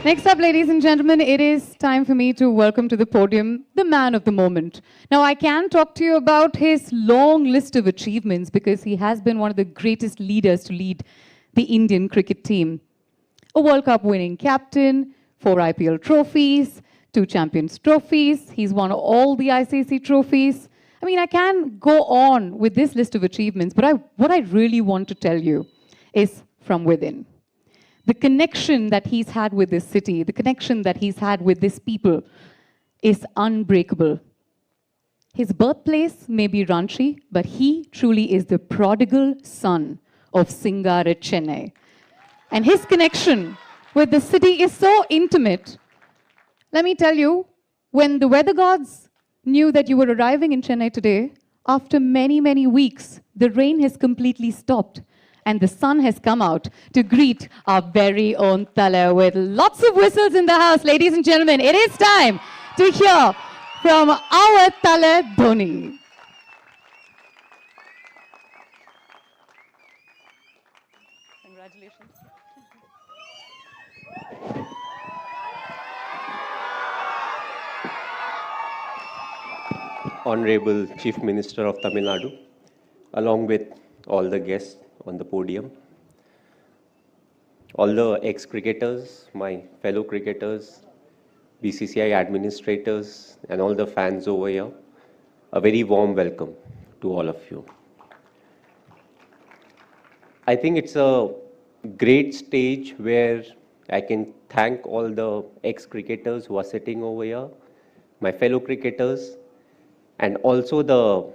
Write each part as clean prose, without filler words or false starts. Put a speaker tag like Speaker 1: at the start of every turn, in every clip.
Speaker 1: Next up, ladies and gentlemen, it is time for me to welcome to the podium the man of the moment. Now, I can talk to you about his long list of achievements because he has been one of the greatest leaders to lead the Indian cricket team. A World Cup winning captain, 4 IPL trophies, 2 Champions trophies. He's won all the ICC trophies. I mean, I can go on with this list of achievements, but what I really want to tell you is from within. The connection that he's had with this city, the connection that he's had with this people is unbreakable. His birthplace may be Ranchi, but he truly is the prodigal son of Singar at Chennai. And his connection with the city is so intimate. Let me tell you, when the weather gods knew that you were arriving in Chennai today, after many, many weeks, the rain has completely stopped. And the sun has come out to greet our very own Tala with lots of whistles in the house. Ladies and gentlemen, it is time to hear from our Tala Dhoni. Congratulations.
Speaker 2: Honorable Chief Minister of Tamil Nadu, along with all the guests on the podium, all the ex-cricketers, my fellow cricketers, BCCI administrators, and all the fans over here, a very warm welcome to all of you. I think it's a great stage where I can thank all the ex-cricketers who are sitting over here, my fellow cricketers, and also the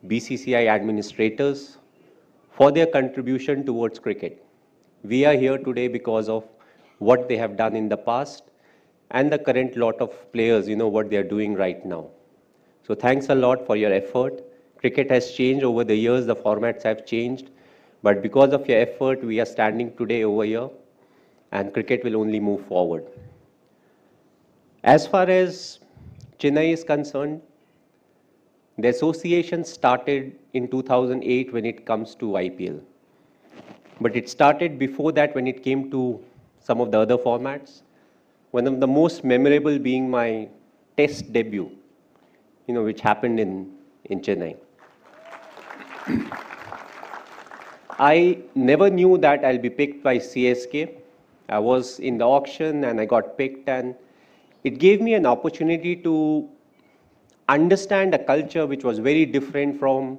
Speaker 2: BCCI administrators for their contribution towards cricket. We are here today because of what they have done in the past and the current lot of players, what they are doing right now. So thanks a lot for your effort. Cricket has changed over the years, the formats have changed, but because of your effort, we are standing today over here, and cricket will only move forward. As far as Chennai is concerned, the association started in 2008 when it comes to IPL. But it started before that when it came to some of the other formats. One of the most memorable being my test debut, which happened in Chennai. I never knew that I'll be picked by CSK. I was in the auction and I got picked, and it gave me an opportunity to understand a culture which was very different from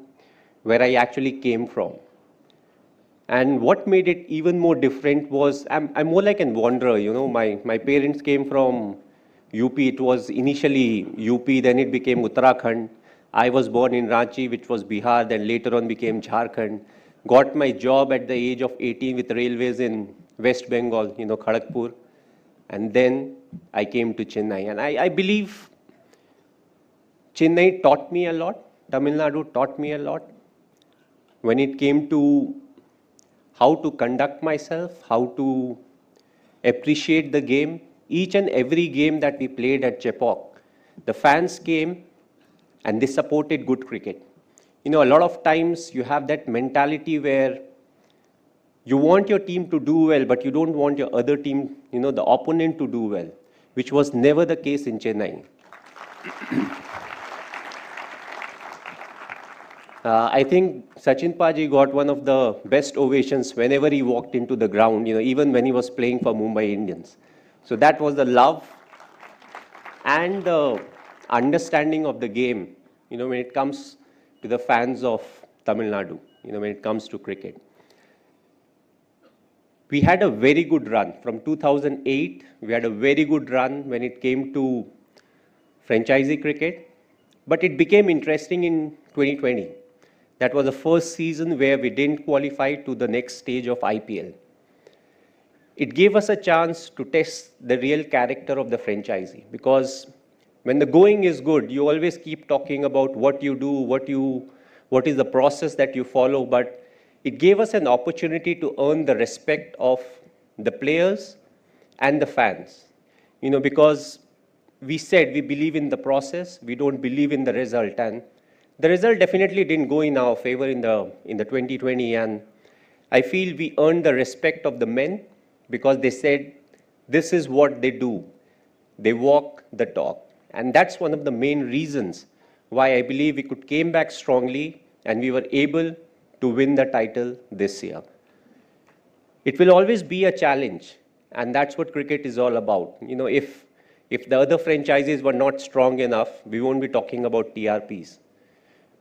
Speaker 2: where I actually came from. And what made it even more different was I'm more like a wanderer. My parents came from UP. It was initially UP, then it became Uttarakhand. I was born in Ranchi, which was Bihar, then later on became Jharkhand. Got my job at the age of 18 with railways in West Bengal, Kharagpur. And then I came to Chennai. And I believe Chennai taught me a lot, Tamil Nadu taught me a lot when it came to how to conduct myself, how to appreciate the game. Each and every game that we played at Chepauk, the fans came and they supported good cricket. A lot of times you have that mentality where you want your team to do well, but you don't want your other team, the opponent to do well, which was never the case in Chennai. I think Sachin Paji got one of the best ovations whenever he walked into the ground, even when he was playing for Mumbai Indians. So that was the love and the understanding of the game, when it comes to the fans of Tamil Nadu, when it comes to cricket. We had a very good run. From 2008, we had a very good run when it came to franchisee cricket. But it became interesting in 2020. That was the first season where we didn't qualify to the next stage of IPL. It gave us a chance to test the real character of the franchisee, because when the going is good, you always keep talking about what you do, what is the process that you follow, but it gave us an opportunity to earn the respect of the players and the fans. Because we said we believe in the process, we don't believe in the result, and the result definitely didn't go in our favor in the 2020, and I feel we earned the respect of the men because they said this is what they do. They walk the talk. And that's one of the main reasons why I believe we could came back strongly and we were able to win the title this year. It will always be a challenge, and that's what cricket is all about. If the other franchises were not strong enough, we won't be talking about TRPs.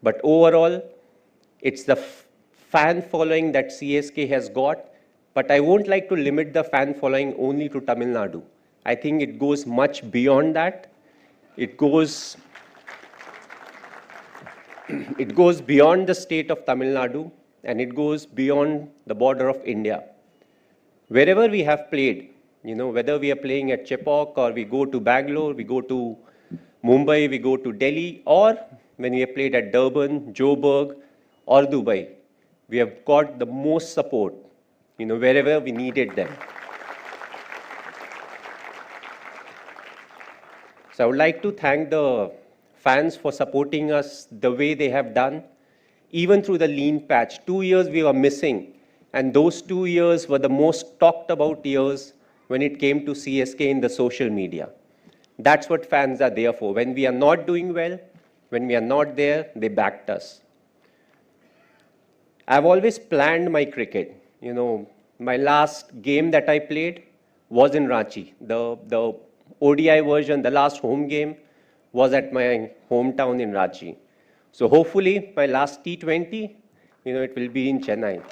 Speaker 2: But overall, it's the fan following that CSK has got, but I won't like to limit the fan following only to Tamil Nadu. I think it goes much beyond that. It goes beyond the state of Tamil Nadu, and it goes beyond the border of India. Wherever we have played, whether we are playing at Chepauk or we go to Bangalore, we go to Mumbai, we go to Delhi, or when we have played at Durban, Joburg, or Dubai, we have got the most support, wherever we needed them. So I would like to thank the fans for supporting us the way they have done, even through the lean patch. 2 years we were missing, and those 2 years were the most talked about years when it came to CSK in the social media. That's what fans are there for. When we are not doing well, when we are not there, they backed us. I've always planned my cricket. My last game that I played was in Ranchi. The ODI version, the last home game, was at my hometown in Ranchi. So hopefully, my last T20, it will be in Chennai.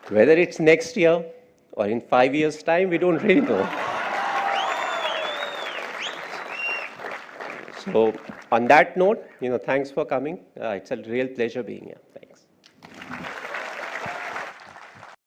Speaker 2: Whether it's next year or in 5 years' time, we don't really know. So on that note, thanks for coming. It's a real pleasure being here.